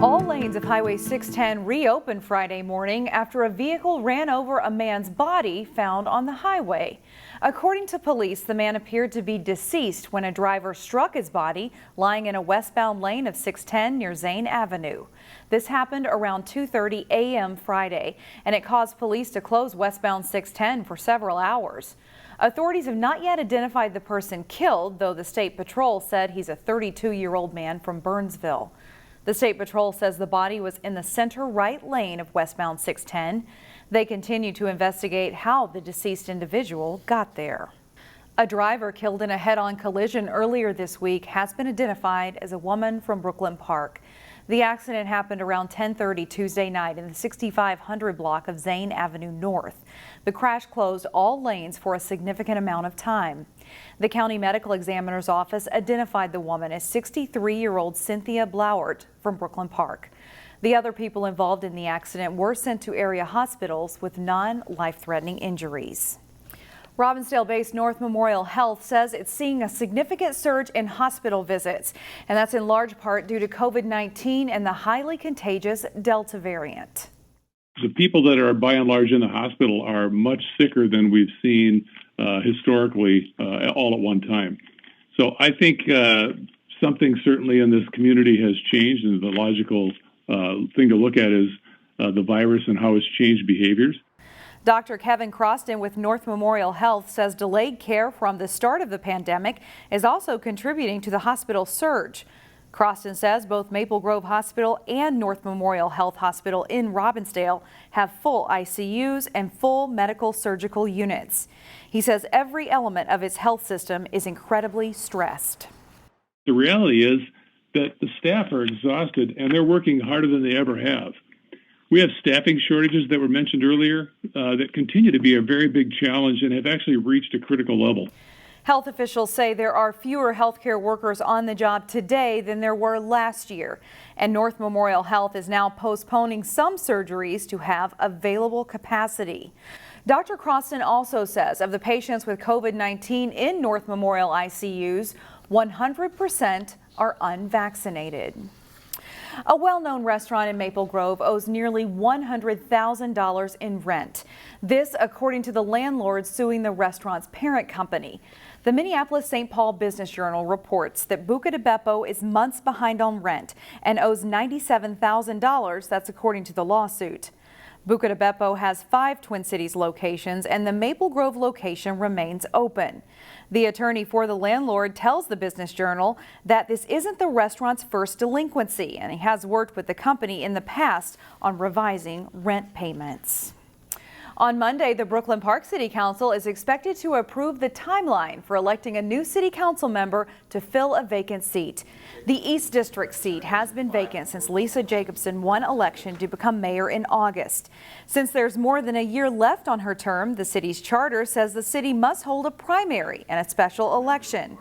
All lanes of Highway 610 reopened Friday morning after a vehicle ran over a man's body found on the highway. According to police, the man appeared to be deceased when a driver struck his body lying in a westbound lane of 610 near Zane Avenue. This happened around 2:30 a.m. Friday, and it caused police to close westbound 610 for several hours. Authorities have not yet identified the person killed, though the State Patrol said he's a 32-year-old man from Burnsville. The State Patrol says the body was in the center right lane of westbound 610. They continue to investigate how the deceased individual got there. A driver killed in a head-on collision earlier this week has been identified as a woman from Brooklyn Park. The accident happened around 10:30 Tuesday night in the 6500 block of Zane Avenue North. The crash closed all lanes for a significant amount of time. The county medical examiner's office identified the woman as 63-year-old Cynthia Blauert from Brooklyn Park. The other people involved in the accident were sent to area hospitals with non-life-threatening injuries. Robbinsdale-based North Memorial Health says it's seeing a significant surge in hospital visits, and that's in large part due to COVID-19 and the highly contagious Delta variant. The people that are by and large in the hospital are much sicker than we've seen historically all at one time. So I think something certainly in this community has changed, and the logical thing to look at is the virus and how it's changed behaviors. Dr. Kevin Croston with North Memorial Health says delayed care from the start of the pandemic is also contributing to the hospital surge. Croston says both Maple Grove Hospital and North Memorial Health Hospital in Robbinsdale have full ICUs and full medical surgical units. He says every element of its health system is incredibly stressed. The reality is that the staff are exhausted and they're working harder than they ever have. We have staffing shortages that were mentioned earlier that continue to be a very big challenge and have actually reached a critical level. Health officials say there are fewer healthcare workers on the job today than there were last year. And North Memorial Health is now postponing some surgeries to have available capacity. Dr. Croston also says of the patients with COVID-19 in North Memorial ICUs, 100% are unvaccinated. A well-known restaurant in Maple Grove owes nearly $100,000 in rent. This, according to the landlord suing the restaurant's parent company. The Minneapolis-St. Paul Business Journal reports that Buca de Beppo is months behind on rent and owes $97,000. That's according to the lawsuit. Buca de Beppo has 5 Twin Cities locations, and the Maple Grove location remains open. The attorney for the landlord tells the Business Journal that this isn't the restaurant's first delinquency, and he has worked with the company in the past on revising rent payments. On Monday, the Brooklyn Park City Council is expected to approve the timeline for electing a new city council member to fill a vacant seat. The East District seat has been vacant since Lisa Jacobson won election to become mayor in August. Since there's more than a year left on her term, the city's charter says the city must hold a primary and a special election.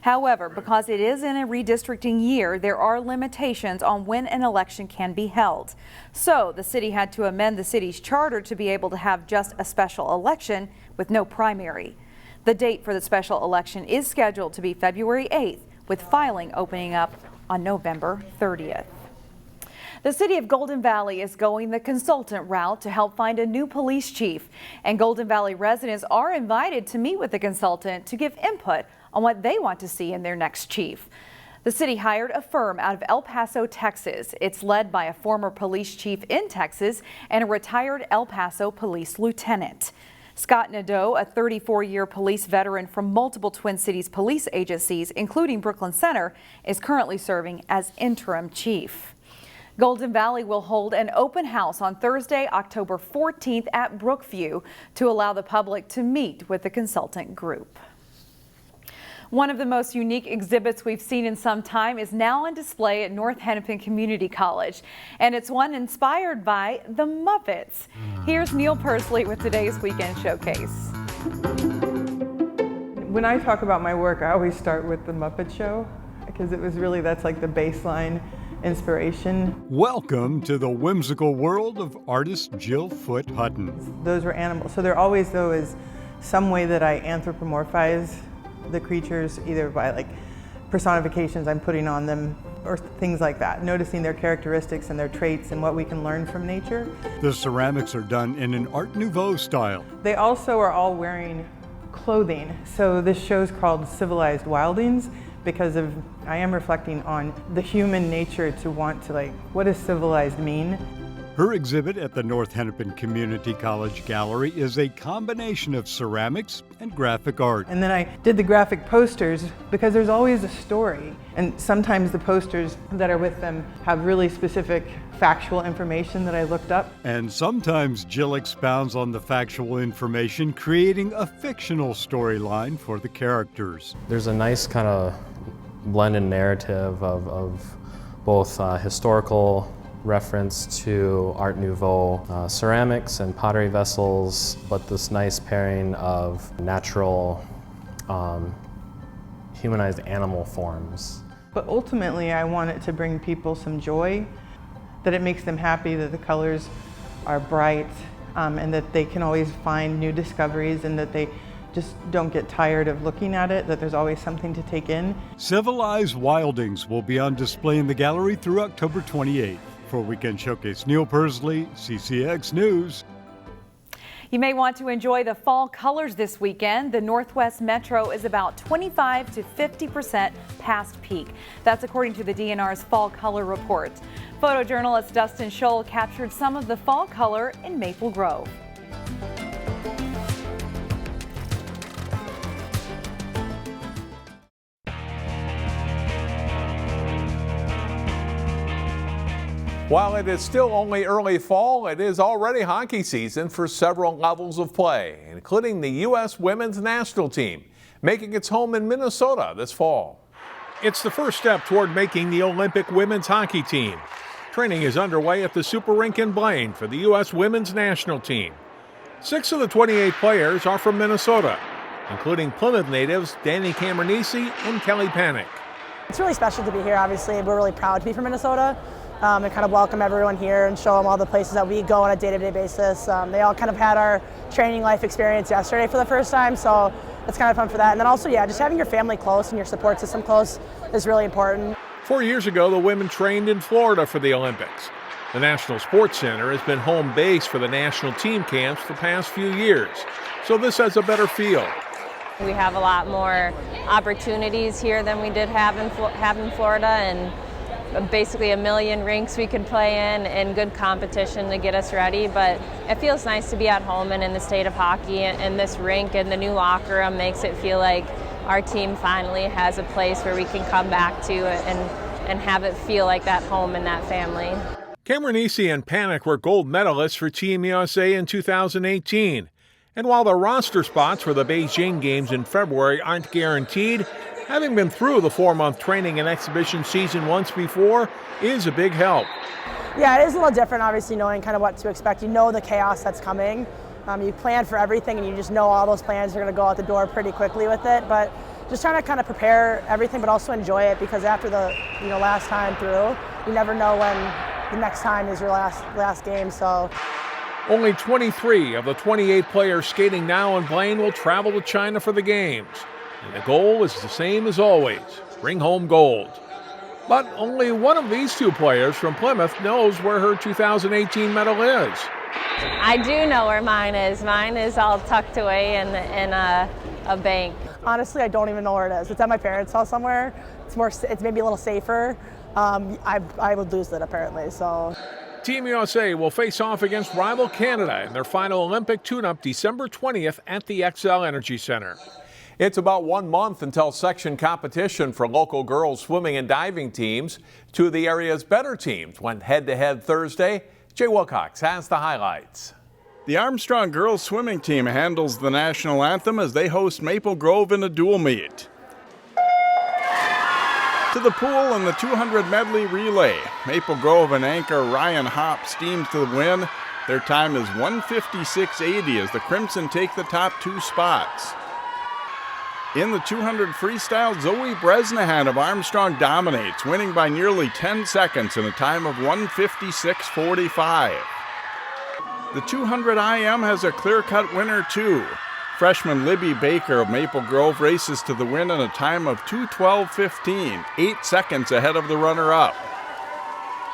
However, because it is in a redistricting year, there are limitations on when an election can be held. So the city had to amend the city's charter to be able to have just a special election with no primary. The date for the special election is scheduled to be February 8th, with filing opening up on November 30th. The city of Golden Valley is going the consultant route to help find a new police chief, and Golden Valley residents are invited to meet with the consultant to give input on what they want to see in their next chief. The city hired a firm out of El Paso, Texas. It's led by a former police chief in Texas and a retired El Paso police lieutenant. Scott Nadeau, a 34-year police veteran from multiple Twin Cities police agencies, including Brooklyn Center, is currently serving as interim chief. Golden Valley will hold an open house on Thursday, October 14th at Brookview to allow the public to meet with the consultant group. One of the most unique exhibits we've seen in some time is now on display at North Hennepin Community College, and it's one inspired by the Muppets. Here's Neil Persley with today's Weekend Showcase. When I talk about my work, I always start with the Muppet Show, because it was really, that's like the baseline inspiration. Welcome to the whimsical world of artist Jill Foote-Hutton. Those were animals, so there always, though, is some way that I anthropomorphize the creatures, either by like personifications I'm putting on them, or things like that, noticing their characteristics and their traits and what we can learn from nature. The ceramics are done in an Art Nouveau style. They also are all wearing clothing. So this show's called Civilized WILDLINGS because I am reflecting on the human nature to want to, like, what does civilized mean? Her exhibit at the North Hennepin Community College Gallery is a combination of ceramics and graphic art. And then I did the graphic posters because there's always a story. And sometimes the posters that are with them have really specific factual information that I looked up. And sometimes Jill expounds on the factual information, creating a fictional storyline for the characters. There's a nice kind of blended narrative of both historical reference to Art Nouveau ceramics and pottery vessels, but this nice pairing of natural humanized animal forms. But ultimately, I want it to bring people some joy, that it makes them happy that the colors are bright, and that they can always find new discoveries, and that they just don't get tired of looking at it, that there's always something to take in. Civilized Wildlings will be on display in the gallery through October 28th. For Weekend Showcase, Neil Persley, CCX News. You may want to enjoy the fall colors this weekend. The Northwest Metro is about 25 to 50% past peak. That's according to the DNR's fall color report. Photojournalist Dustin Scholl captured some of the fall color in Maple Grove. While it is still only early fall, it is already hockey season for several levels of play, including the U.S. Women's National Team, making its home in Minnesota this fall. It's the first step toward making the Olympic women's hockey team. Training is underway at the Super Rink in Blaine for the U.S. Women's National Team. 6 of the 28 players are from Minnesota, including Plymouth natives Danny Cameronese and Kelly Panic. It's really special to be here, obviously. We're really proud to be from Minnesota. And kind of welcome everyone here and show them all the places that we go on a day-to-day basis. They all kind of had our training life experience yesterday for the first time, so it's kind of fun for that. And then also, yeah, just having your family close and your support system close is really important. 4 years ago, the women trained in Florida for the Olympics. The National Sports Center has been home base for the national team camps the past few years, so this has a better feel. We have a lot more opportunities here than we did have in Florida, and basically a million rinks we could play in and good competition to get us ready. But it feels nice to be at home and in the state of hockey, and this rink and the new locker room makes it feel like our team finally has a place where we can come back to and have it feel like that home and that family. Cameronese and Panic were gold medalists for Team USA in 2018. And while the roster spots for the Beijing Games in February aren't guaranteed, having been through the 4-month training and exhibition season once before is a big help. Yeah, it is a little different, obviously, knowing kind of what to expect. You know the chaos that's coming. You plan for everything, and you just know all those plans are going to go out the door pretty quickly with it. But just trying to kind of prepare everything, but also enjoy it, because after the last time through, you never know when the next time is your last game. So. Only 23 of the 28 players skating now in Blaine will travel to China for the games. And the goal is the same as always, bring home gold. But only one of these 2 players from Plymouth knows where her 2018 medal is. I do know where mine is. Mine is all tucked away in a bank. Honestly, I don't even know where it is. It's at my parents' house somewhere. It's maybe a little safer. I would lose it apparently, so. Team USA will face off against rival Canada in their final Olympic tune-up December 20th at the XL Energy Center. It's about 1 month until section competition for local girls swimming and diving teams. 2 of the area's better teams went head-to-head Thursday. Jay Wilcox has the highlights. The Armstrong girls swimming team handles the national anthem as they host Maple Grove in a dual meet. To the pool and the 200 medley relay. Maple Grove and anchor Ryan Hopp steams to the win. Their time is 1:56.80 as the Crimson take the top 2 spots. In the 200 freestyle, Zoe Bresnahan of Armstrong dominates, winning by nearly 10 seconds in a time of 1:56.45. The 200 IM has a clear-cut winner too. Freshman Libby Baker of Maple Grove races to the win in a time of 2:12.15, 8 seconds ahead of the runner-up.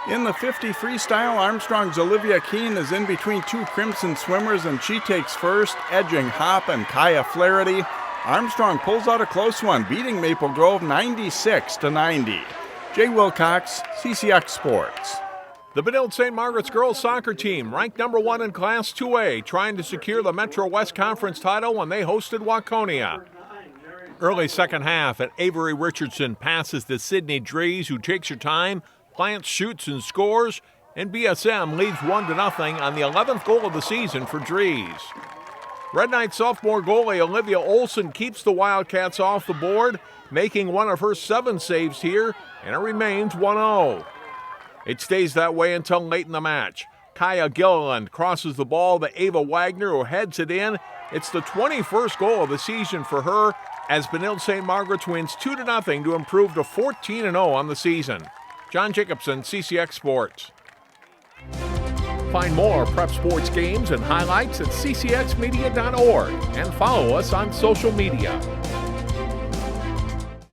In the 50 freestyle, Armstrong's Olivia Keene is in between two Crimson swimmers, and she takes first, edging Hop and Kaya Flaherty. Armstrong pulls out a close one, beating Maple Grove 96-90. Jay Wilcox, CCX Sports. The Benilde-St. Margaret's girls soccer team, ranked number 1 in Class 2A, trying to secure the Metro West Conference title when they hosted Waconia. Early second half, and Avery Richardson passes to Sydney Drees, who takes her time, plants, shoots, and scores, and BSM leads 1-0 on the 11th goal of the season for Drees. Red Knight sophomore goalie Olivia Olson keeps the Wildcats off the board, making one of her 7 saves here, and it remains 1-0. It stays that way until late in the match. Kaya Gilliland crosses the ball to Ava Wagner, who heads it in. It's the 21st goal of the season for her, as Benilde-St. Margaret's wins 2-0 to improve to 14-0 on the season. John Jacobson, CCX Sports. Find more prep sports games and highlights at ccxmedia.org and follow us on social media.